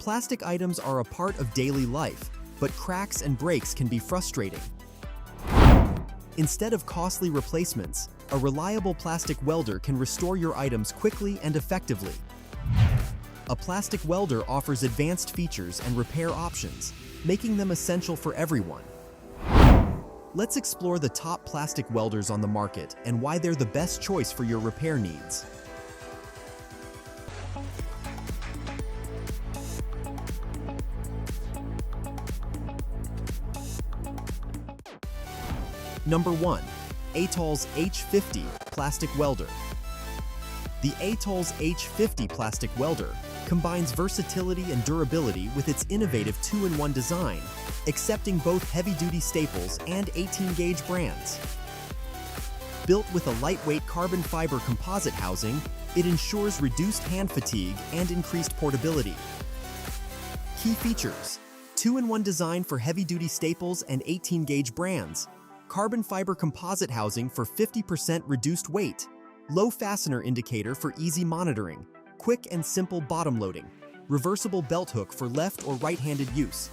Plastic items are a part of daily life, but cracks and breaks can be frustrating. Instead of costly replacements, a reliable plastic welder can restore your items quickly and effectively. A plastic welder offers advanced features and repair options, making them essential for everyone. Let's explore the top plastic welders on the market and why they're the best choice for your repair needs. Number 1. ATOLS H50 Plastic Welder. The ATOLS H50 Plastic Welder combines versatility and durability with its innovative 2-in-1 design, accepting both heavy-duty staples and 18-gauge brands. Built with a lightweight carbon fiber composite housing, it ensures reduced hand fatigue and increased portability. Key features: 2-in-1 design for heavy-duty staples and 18-gauge brands, carbon fiber composite housing for 50% reduced weight, low fastener indicator for easy monitoring, quick and simple bottom loading, reversible belt hook for left or right-handed use.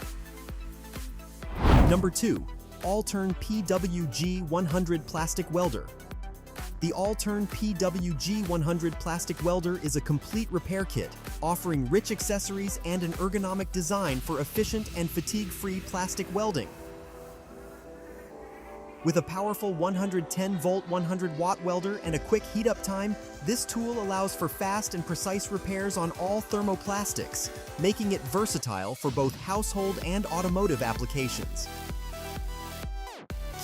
Number 2. Allturn PWG-100 Plastic Welder. The Allturn PWG-100 Plastic Welder is a complete repair kit, offering rich accessories and an ergonomic design for efficient and fatigue-free plastic welding. With a powerful 110-volt 100-watt welder and a quick heat-up time, this tool allows for fast and precise repairs on all thermoplastics, making it versatile for both household and automotive applications.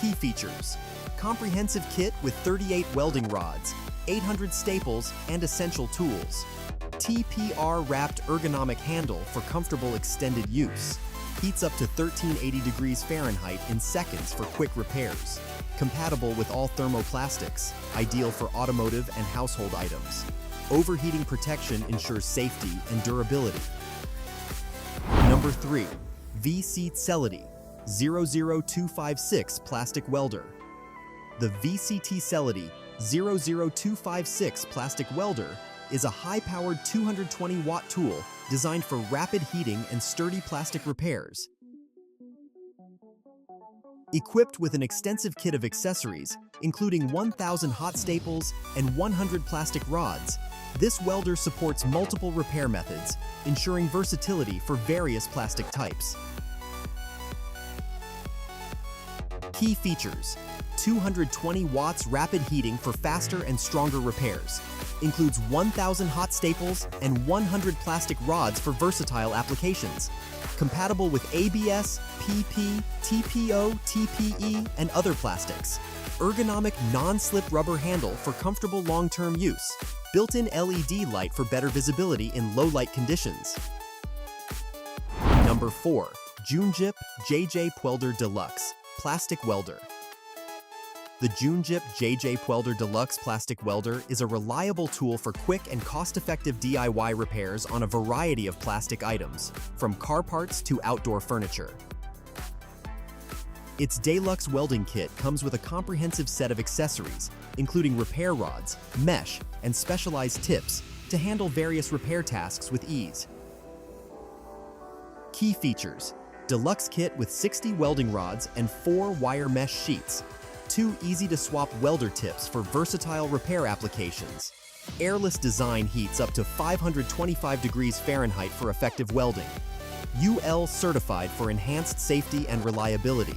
Key features: comprehensive kit with 38 welding rods, 800 staples, and essential tools. TPR-wrapped ergonomic handle for comfortable extended use. Heats up to 1380 degrees Fahrenheit in seconds for quick repairs. Compatible with all thermoplastics, ideal for automotive and household items. Overheating protection ensures safety and durability. Number 3. VCTSELITY 00256 Plastic Welder. The VCTSELITY 00256 Plastic Welder is a high-powered 220-watt tool designed for rapid heating and sturdy plastic repairs. Equipped with an extensive kit of accessories, including 1,000 hot staples and 100 plastic rods, this welder supports multiple repair methods, ensuring versatility for various plastic types. Key features: 220 watts rapid heating for faster and stronger repairs. Includes 1,000 hot staples and 100 plastic rods for versatile applications. Compatible with ABS, PP, TPO, TPE, and other plastics. Ergonomic non-slip rubber handle for comfortable long-term use. Built-in LED light for better visibility in low-light conditions. Number 4. JOUNJIP JJ-Pwelder-Deluxe Plastic Welder. The JOUNJIP JJ-Pwelder-Deluxe Plastic Welder is a reliable tool for quick and cost-effective DIY repairs on a variety of plastic items, from car parts to outdoor furniture. Its Deluxe welding kit comes with a comprehensive set of accessories, including repair rods, mesh, and specialized tips to handle various repair tasks with ease. Key features: Deluxe kit with 60 welding rods and 4 wire mesh sheets. 2 easy-to-swap welder tips for versatile repair applications. Airless design heats up to 525 degrees Fahrenheit for effective welding. UL certified for enhanced safety and reliability.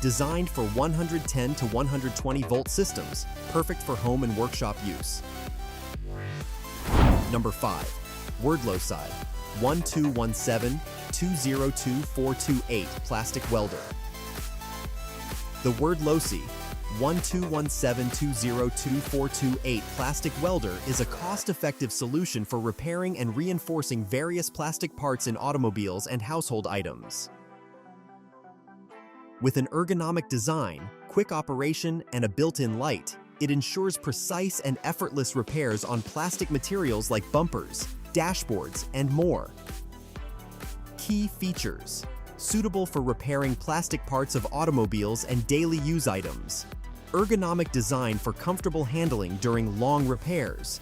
Designed for 110 to 120 volt systems, perfect for home and workshop use. Number 5. WRDLOSY 1217-202428 Plastic Welder. The WRDLOSY 1217-202428 Plastic Welder is a cost-effective solution for repairing and reinforcing various plastic parts in automobiles and household items. With an ergonomic design, quick operation, and a built-in light, it ensures precise and effortless repairs on plastic materials like bumpers, dashboards, and more. Key features: suitable for repairing plastic parts of automobiles and daily use items. Ergonomic design for comfortable handling during long repairs.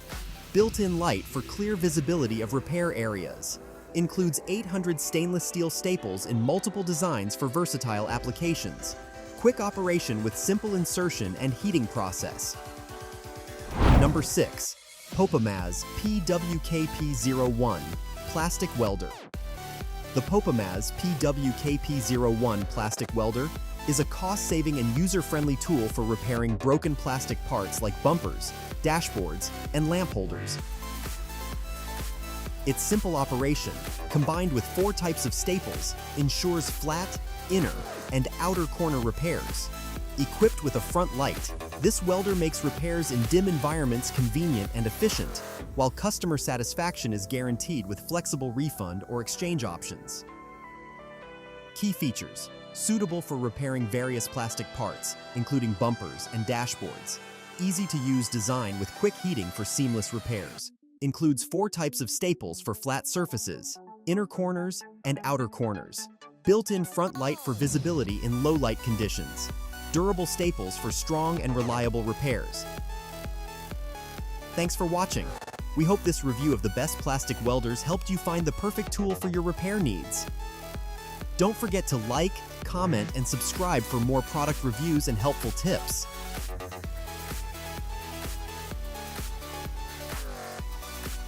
Built-in light for clear visibility of repair areas. Includes 800 stainless steel staples in multiple designs for versatile applications. Quick operation with simple insertion and heating process. Number 6. Popamaz PWG-100 Plastic Welder. The Popamaz PWG-100 Plastic Welder is a cost-saving and user-friendly tool for repairing broken plastic parts like bumpers, dashboards, and lamp holders. Its simple operation, combined with 4 types of staples, ensures flat, inner, and outer corner repairs. Equipped with a front light, this welder makes repairs in dim environments convenient and efficient, while customer satisfaction is guaranteed with flexible refund or exchange options. Key features: suitable for repairing various plastic parts, including bumpers and dashboards. Easy-to-use design with quick heating for seamless repairs. Includes 4 types of staples for flat surfaces, inner corners, and outer corners. Built-in front light for visibility in low-light conditions. Durable staples for strong and reliable repairs. Thanks for watching. We hope this review of the best plastic welders helped you find the perfect tool for your repair needs. Don't forget to like, comment, and subscribe for more product reviews and helpful tips.